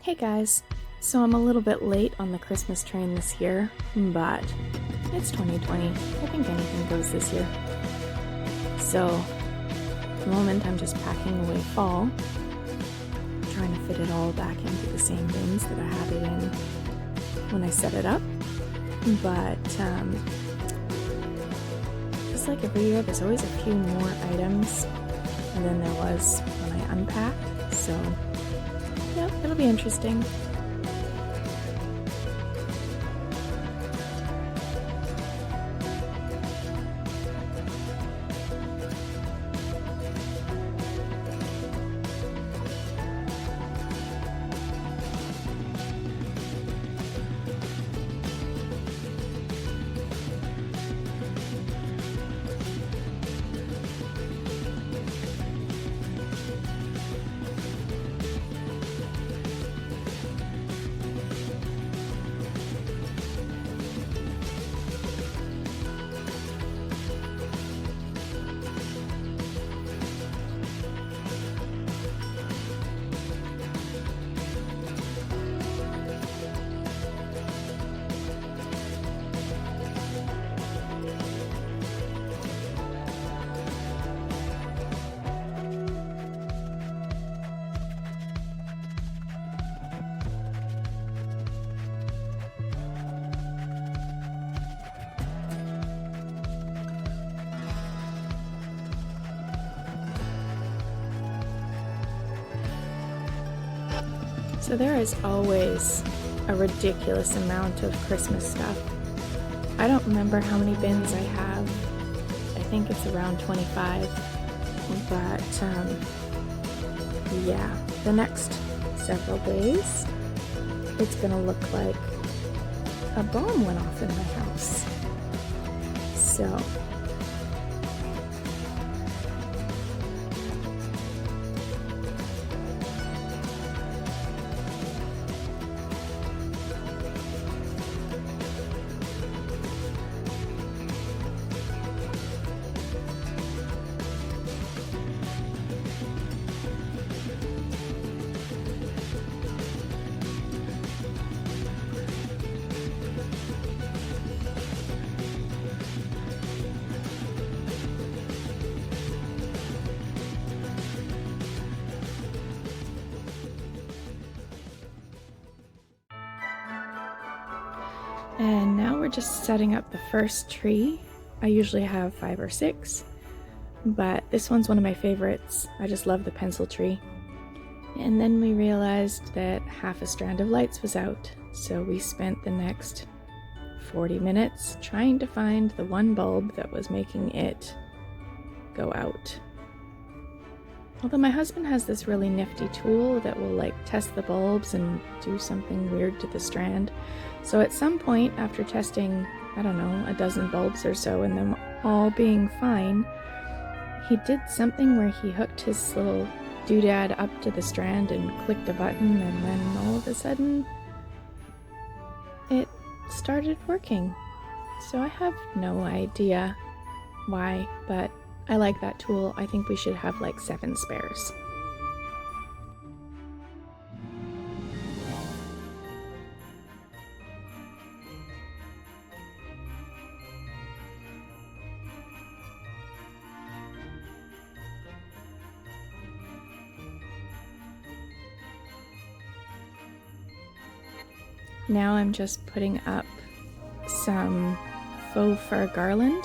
Hey guys, so I'm a little bit late on the Christmas train this year, but it's 2020. I think anything goes this year. So, at the moment I'm just packing away fall, trying to fit it all back into the same bins that I had it in when I set it up. But, just like every year, there's always a few more items than there was when I unpacked, so yeah, it'll be interesting. So there is always a ridiculous amount of Christmas stuff. I don't remember how many bins I have. I think it's around 25. But yeah, the next several days, it's gonna look like a bomb went off in my house. So and now we're just setting up the first tree. I usually have 5 or 6, but this one's one of my favorites. I just love the pencil tree. And then we realized that half a strand of lights was out, so we spent the next 40 minutes trying to find the one bulb that was making it go out. Although my husband has this really nifty tool that will test the bulbs and do something weird to the strand. So at some point after testing, I don't know, a dozen bulbs or so and them all being fine, he did something where he hooked his little doodad up to the strand and clicked a button, and then all of a sudden it started working. So I have no idea why, but I like that tool. I think we should have 7 spares. Now I'm just putting up some faux fur garland.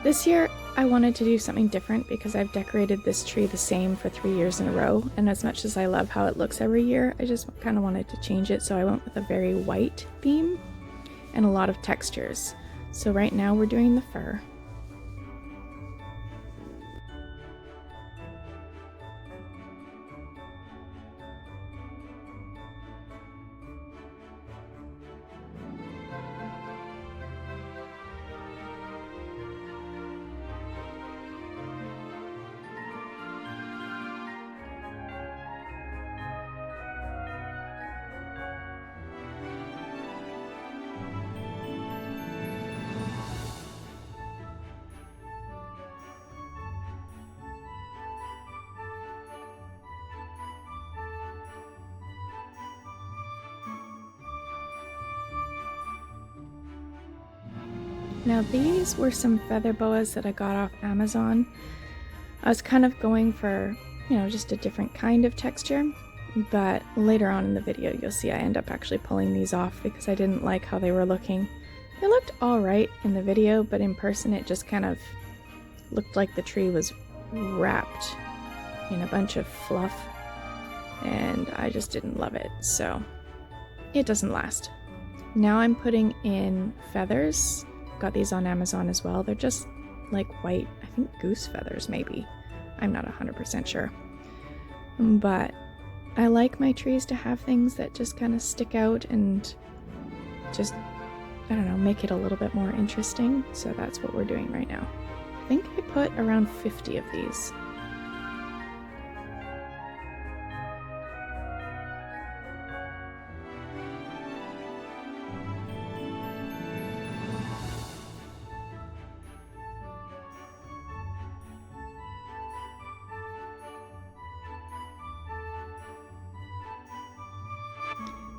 This year I wanted to do something different because I've decorated this tree the same for 3 years in a row, and as much as I love how it looks every year, I just kind of wanted to change it, so I went with a very white theme and a lot of textures. So right now we're doing the fur. Now these were some feather boas that I got off Amazon. I was kind of going for, just a different kind of texture, but later on in the video you'll see I end up actually pulling these off because I didn't like how they were looking. They looked alright in the video, but in person it just kind of looked like the tree was wrapped in a bunch of fluff, and I just didn't love it, so it doesn't last. Now I'm putting in feathers. Got these on Amazon as well. They're just like white, I think goose feathers maybe. I'm not 100% sure. But I like my trees to have things that just kind of stick out and just, I don't know, make it a little bit more interesting. So that's what we're doing right now. I think I put around 50 of these.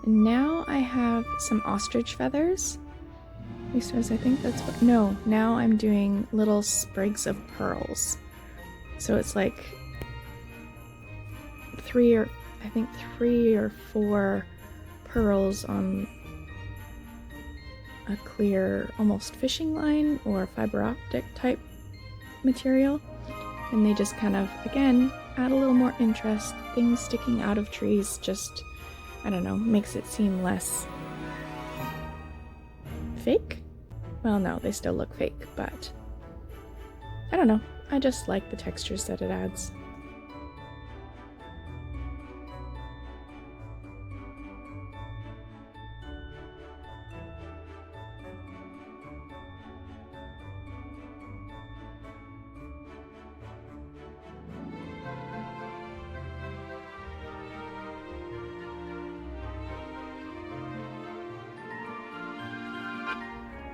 Now I have some ostrich feathers. At least I think that's what, no, now I'm doing little sprigs of pearls. So it's like three or four pearls on a clear, almost fishing line or fiber optic type material. And they just kind of, again, add a little more interest. Things sticking out of trees just, I don't know, makes it seem less fake? Well, no, they still look fake, but I don't know. I just like the textures that it adds.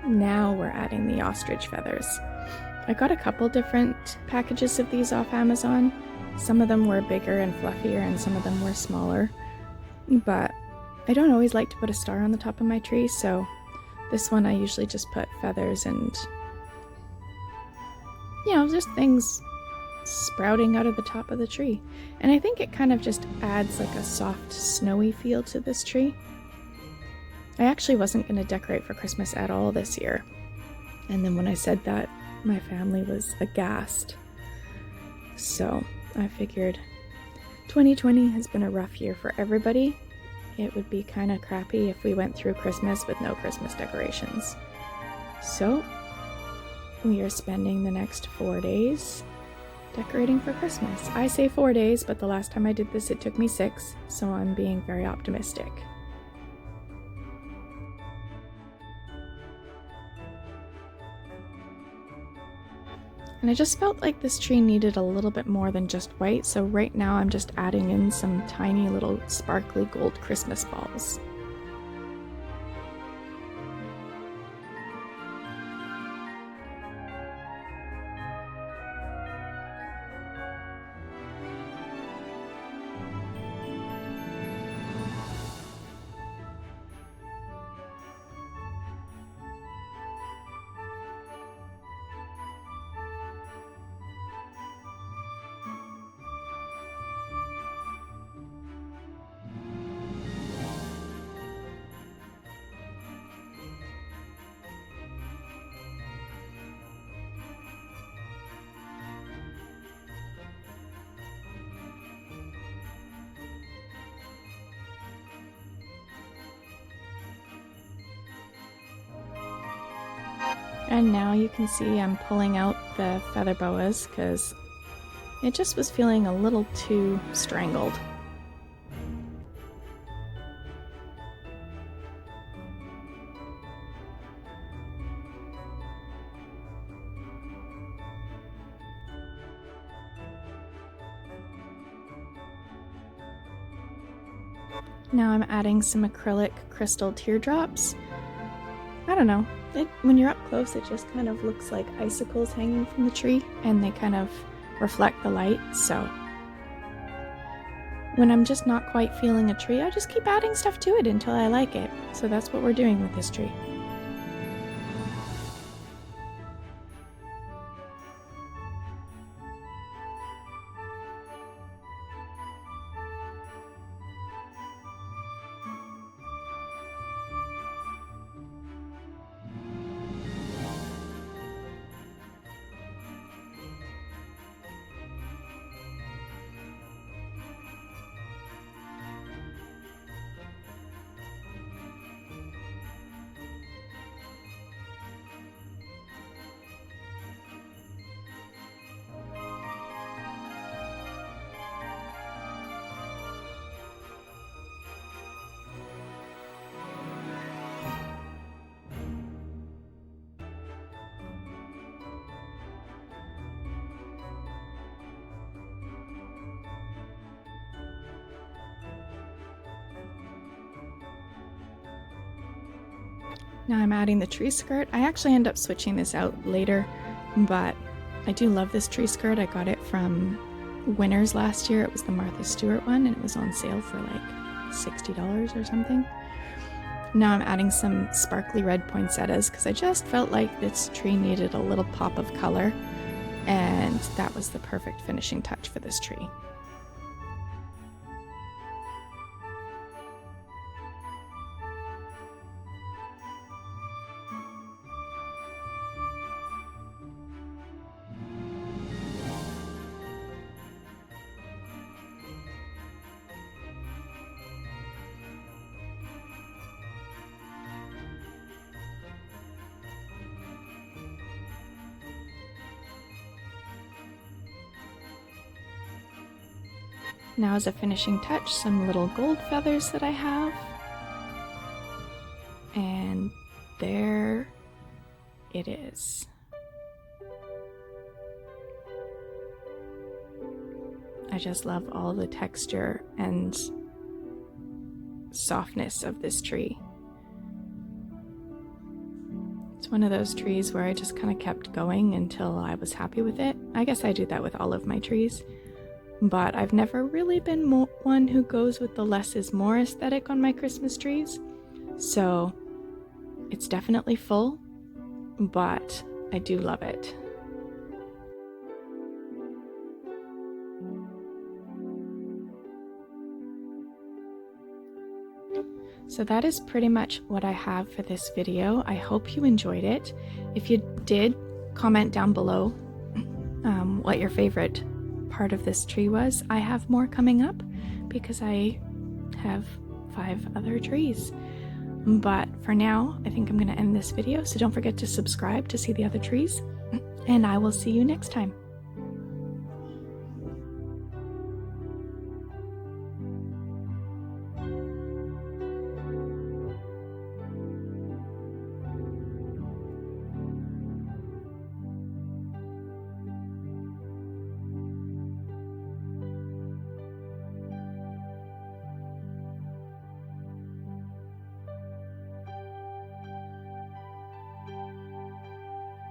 Now we're adding the ostrich feathers. I got a couple different packages of these off Amazon. Some of them were bigger and fluffier and some of them were smaller. But I don't always like to put a star on the top of my tree, so this one I usually just put feathers and, just things sprouting out of the top of the tree. And I think it kind of just adds like a soft, snowy feel to this tree. I actually wasn't going to decorate for Christmas at all this year. And then when I said that, my family was aghast. So I figured 2020 has been a rough year for everybody. It would be kind of crappy if we went through Christmas with no Christmas decorations. So we are spending the next 4 days decorating for Christmas. I say 4 days, but the last time I did this it took me 6, so I'm being very optimistic. And I just felt like this tree needed a little bit more than just white, so right now I'm just adding in some tiny little sparkly gold Christmas balls. And now you can see I'm pulling out the feather boas because it just was feeling a little too strangled. Now I'm adding some acrylic crystal teardrops. I don't know, when you're up close it just kind of looks like icicles hanging from the tree and they kind of reflect the light, so when I'm just not quite feeling a tree, I just keep adding stuff to it until I like it. So that's what we're doing with this tree. Now I'm adding the tree skirt. I actually end up switching this out later, but I do love this tree skirt. I got it from Winners last year. It was the Martha Stewart one, and it was on sale for like $60 or something. Now I'm adding some sparkly red poinsettias because I just felt like this tree needed a little pop of color, and that was the perfect finishing touch for this tree. Now as a finishing touch, some little gold feathers that I have. And there it is. I just love all the texture and softness of this tree. It's one of those trees where I just kind of kept going until I was happy with it. I guess I do that with all of my trees. But I've never really been one who goes with the less is more aesthetic on my Christmas trees. So it's definitely full, but I do love it. So that is pretty much what I have for this video. I hope you enjoyed it. If you did, comment down below what your favorite part of this tree was. I have more coming up because I have 5 other trees. But for now, I think I'm going to end this video, so don't forget to subscribe to see the other trees, and I will see you next time.